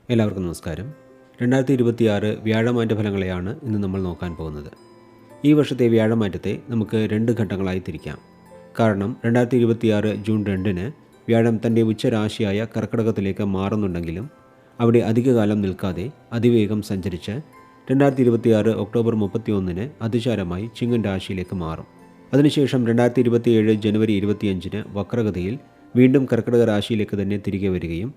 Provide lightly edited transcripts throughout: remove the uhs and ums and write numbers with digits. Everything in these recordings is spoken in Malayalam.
എല്ലാവർക്കും നമസ്കാരം. 2026 വ്യാഴമാറ്റ ഫലങ്ങളെയാണ് ഇന്ന് നമ്മൾ നോക്കാൻ പോകുന്നത്. ഈ വർഷത്തെ വ്യാഴമാറ്റത്തെ നമുക്ക് 2 ഘട്ടങ്ങളായി തിരിക്കാം. കാരണം 2026 ജൂൺ 2-ന് വ്യാഴം തൻ്റെ ഉച്ചരാശിയായ കർക്കിടകത്തിലേക്ക് മാറുന്നുണ്ടെങ്കിലും അവിടെ അധികകാലം നിൽക്കാതെ അതിവേഗം സഞ്ചരിച്ച് 2026 ഒക്ടോബർ 31-ന് അതിചാരമായി ചിങ്ങൻ രാശിയിലേക്ക് മാറും. അതിനുശേഷം 2027 ജനുവരി 25-ന് വക്രഗതിയിൽ വീണ്ടും കർക്കിടക രാശിയിലേക്ക് തന്നെ തിരികെ വരികയും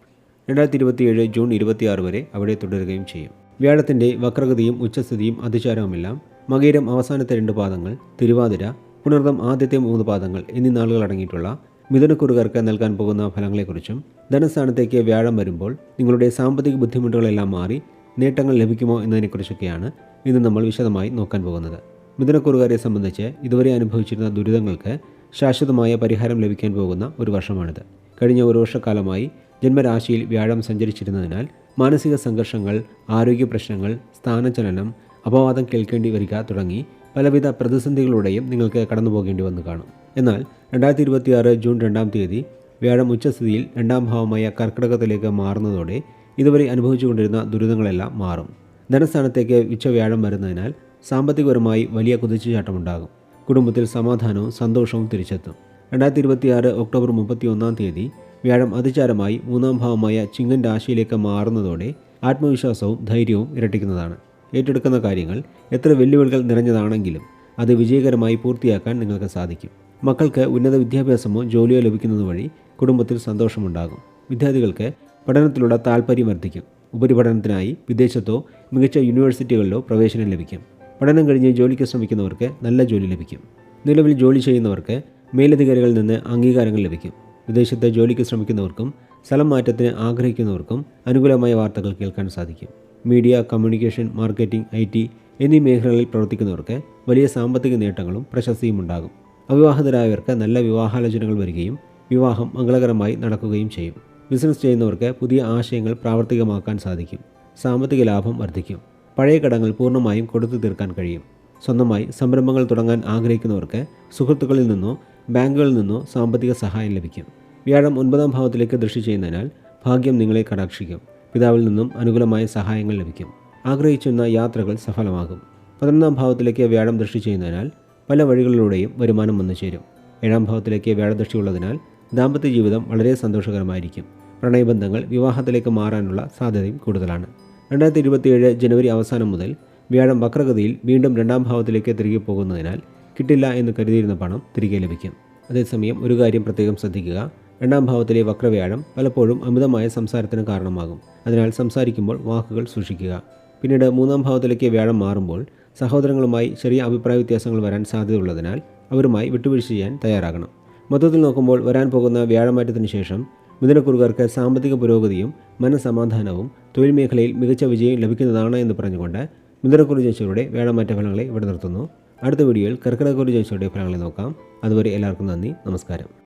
2027 ജൂൺ 26 വരെ അവിടെ തുടരുകയും ചെയ്യും. വ്യാഴത്തിൻ്റെ വക്രഗതിയും ഉച്ചസ്ഥിതിയും അതിചാരവുമെല്ലാം മകയിരം അവസാനത്തെ 2 പാദങ്ങൾ, തിരുവാതിര, പുണർദം ആദ്യത്തെ 3 പാദങ്ങൾ എന്നീ നാളുകൾ അടങ്ങിയിട്ടുള്ള മിഥുനക്കുറുകാർക്ക് നൽകാൻ പോകുന്ന ഫലങ്ങളെക്കുറിച്ചും ധനസ്ഥാനത്തേക്ക് വ്യാഴം വരുമ്പോൾ നിങ്ങളുടെ സാമ്പത്തിക ബുദ്ധിമുട്ടുകളെല്ലാം മാറി നേട്ടങ്ങൾ ലഭിക്കുമോ എന്നതിനെക്കുറിച്ചൊക്കെയാണ് ഇന്ന് നമ്മൾ വിശദമായി നോക്കാൻ പോകുന്നത്. മിഥുനക്കുറുകാരെ സംബന്ധിച്ച് ഇതുവരെ അനുഭവിച്ചിരുന്ന ദുരിതങ്ങൾക്ക് ശാശ്വതമായ പരിഹാരം ലഭിക്കാൻ പോകുന്ന ഒരു വർഷമാണിത്. കഴിഞ്ഞ ഒരു വർഷക്കാലമായി ജന്മരാശിയിൽ വ്യാഴം സഞ്ചരിച്ചിരുന്നതിനാൽ മാനസിക സംഘർഷങ്ങൾ, ആരോഗ്യ പ്രശ്നങ്ങൾ, സ്ഥാനചലനം, അപവാദം കേൾക്കേണ്ടി വരിക തുടങ്ങി പലവിധ പ്രതിസന്ധികളുടെയും നിങ്ങൾക്ക് കടന്നു പോകേണ്ടി വന്നു കാണും. എന്നാൽ 2026 ജൂൺ 2-ാം തീയതി വ്യാഴം ഉച്ചസ്ഥിതിയിൽ 2-ാം ഭാവമായ കർക്കിടകത്തിലേക്ക് മാറുന്നതോടെ ഇതുവരെ അനുഭവിച്ചുകൊണ്ടിരുന്ന ദുരിതങ്ങളെല്ലാം മാറും. ധനസ്ഥാനത്തേക്ക് ഉച്ചവ്യാഴം വരുന്നതിനാൽ സാമ്പത്തികപരമായി വലിയ കുതിച്ചുചാട്ടമുണ്ടാകും. കുടുംബത്തിൽ സമാധാനവും സന്തോഷവും തിരിച്ചെത്തും. 2026 ഒക്ടോബർ 31-ാം തീയതി വ്യാഴം അതിചാരമായി 3-ാം ഭാവമായ ചിങ്ങൻ രാശിയിലേക്ക് മാറുന്നതോടെ ആത്മവിശ്വാസവും ധൈര്യവും ഇരട്ടിക്കുന്നതാണ്. ഏറ്റെടുക്കുന്ന കാര്യങ്ങൾ എത്ര വെല്ലുവിളികൾ നിറഞ്ഞതാണെങ്കിലും അത് വിജയകരമായി പൂർത്തിയാക്കാൻ നിങ്ങൾക്ക് സാധിക്കും. മക്കൾക്ക് ഉന്നത വിദ്യാഭ്യാസമോ ജോലിയോ ലഭിക്കുന്നത് വഴി കുടുംബത്തിൽ സന്തോഷമുണ്ടാകും. വിദ്യാർത്ഥികൾക്ക് പഠനത്തിലുള്ള താൽപ്പര്യം വർദ്ധിക്കും. ഉപരിപഠനത്തിനായി വിദേശത്തോ മികച്ച യൂണിവേഴ്സിറ്റികളിലോ പ്രവേശനം ലഭിക്കും. പഠനം കഴിഞ്ഞ് ജോലിക്ക് ശ്രമിക്കുന്നവർക്ക് നല്ല ജോലി ലഭിക്കും. നിലവിൽ ജോലി ചെയ്യുന്നവർക്ക് മേലധികാരികളിൽ നിന്ന് അംഗീകാരങ്ങൾ ലഭിക്കും. വിദേശത്ത് ജോലിക്ക് ശ്രമിക്കുന്നവർക്കും സ്ഥലം മാറ്റത്തിന് ആഗ്രഹിക്കുന്നവർക്കും അനുകൂലമായ വാർത്തകൾ കേൾക്കാൻ സാധിക്കും. മീഡിയ, കമ്മ്യൂണിക്കേഷൻ, മാർക്കറ്റിംഗ്, IT എന്നീ മേഖലകളിൽ പ്രവർത്തിക്കുന്നവർക്ക് വലിയ സാമ്പത്തിക നേട്ടങ്ങളും പ്രശസ്തിയും ഉണ്ടാകും. അവിവാഹിതരായവർക്ക് നല്ല വിവാഹാലോചനകൾ വരികയും വിവാഹം മംഗളകരമായി നടക്കുകയും ചെയ്യും. ബിസിനസ് ചെയ്യുന്നവർക്ക് പുതിയ ആശയങ്ങൾ പ്രാവർത്തികമാക്കാൻ സാധിക്കും. സാമ്പത്തിക ലാഭം വർദ്ധിക്കും. പഴയ കടങ്ങൾ പൂർണ്ണമായും കൊടുത്തു തീർക്കാൻ കഴിയും. സ്വന്തമായി സംരംഭങ്ങൾ തുടങ്ങാൻ ആഗ്രഹിക്കുന്നവർക്ക് സുഹൃത്തുക്കളിൽ നിന്നോ ബാങ്കുകളിൽ നിന്നോ സാമ്പത്തിക സഹായം ലഭിക്കും. വ്യാഴം 9-ാം ഭാവത്തിലേക്ക് ദൃഷ്ടി ചെയ്യുന്നതിനാൽ ഭാഗ്യം നിങ്ങളെ കടാക്ഷിക്കും. പിതാവിൽ നിന്നും അനുകൂലമായ സഹായങ്ങൾ ലഭിക്കും. ആഗ്രഹിച്ചിരുന്ന യാത്രകൾ സഫലമാകും. 11-ാം ഭാവത്തിലേക്ക് വ്യാഴം ദൃഷ്ടി ചെയ്യുന്നതിനാൽ പല വഴികളിലൂടെയും വരുമാനം വന്നു ചേരും. 7-ാം ഭാവത്തിലേക്ക് വ്യാഴദൃഷ്ടിയുള്ളതിനാൽ ദാമ്പത്യ ജീവിതം വളരെ സന്തോഷകരമായിരിക്കും. പ്രണയബന്ധങ്ങൾ വിവാഹത്തിലേക്ക് മാറാനുള്ള സാധ്യതയും കൂടുതലാണ്. 2027 ജനുവരി അവസാനം മുതൽ വ്യാഴം വക്രഗതിയിൽ വീണ്ടും 2-ാം ഭാവത്തിലേക്ക് തിരികെ പോകുന്നതിനാൽ കിട്ടില്ല എന്ന് കരുതിയിരുന്ന പണം തിരികെ ലഭിക്കും. അതേസമയം ഒരു കാര്യം പ്രത്യേകം ശ്രദ്ധിക്കുക. 2-ാം ഭാവത്തിലെ വക്രവ്യാഴം പലപ്പോഴും അമിതമായ സംസാരത്തിന് കാരണമാകും. അതിനാൽ സംസാരിക്കുമ്പോൾ വാക്കുകൾ സൂക്ഷിക്കുക. പിന്നീട് 3-ാം ഭാവത്തിലേക്ക് വ്യാഴം മാറുമ്പോൾ സഹോദരങ്ങളുമായി ചെറിയ അഭിപ്രായ വ്യത്യാസങ്ങൾ വരാൻ സാധ്യതയുള്ളതിനാൽ അവരുമായി വിട്ടുവീഴ്ച ചെയ്യാൻ തയ്യാറാകണം. മൊത്തത്തിൽ നോക്കുമ്പോൾ വരാൻ പോകുന്ന വ്യാഴമാറ്റത്തിന് ശേഷം മിഥുനക്കുറുകാർക്ക് സാമ്പത്തിക പുരോഗതിയും മനസ്സമാധാനവും തൊഴിൽ മേഖലയിൽ മികച്ച വിജയം ലഭിക്കുന്നതാണ് എന്ന് പറഞ്ഞുകൊണ്ട് മിഥുനക്കുറു ജനിച്ചവരുടെ വ്യാഴമാറ്റ ഫലങ്ങളെ ഇവിടെ നിർത്തുന്നു. അടുത്ത വീഡിയോയിൽ കർക്കിടകക്കുറു ജനിച്ചവരുടെ ഫലങ്ങളെ നോക്കാം. അതുവരെ എല്ലാവർക്കും നന്ദി, നമസ്കാരം.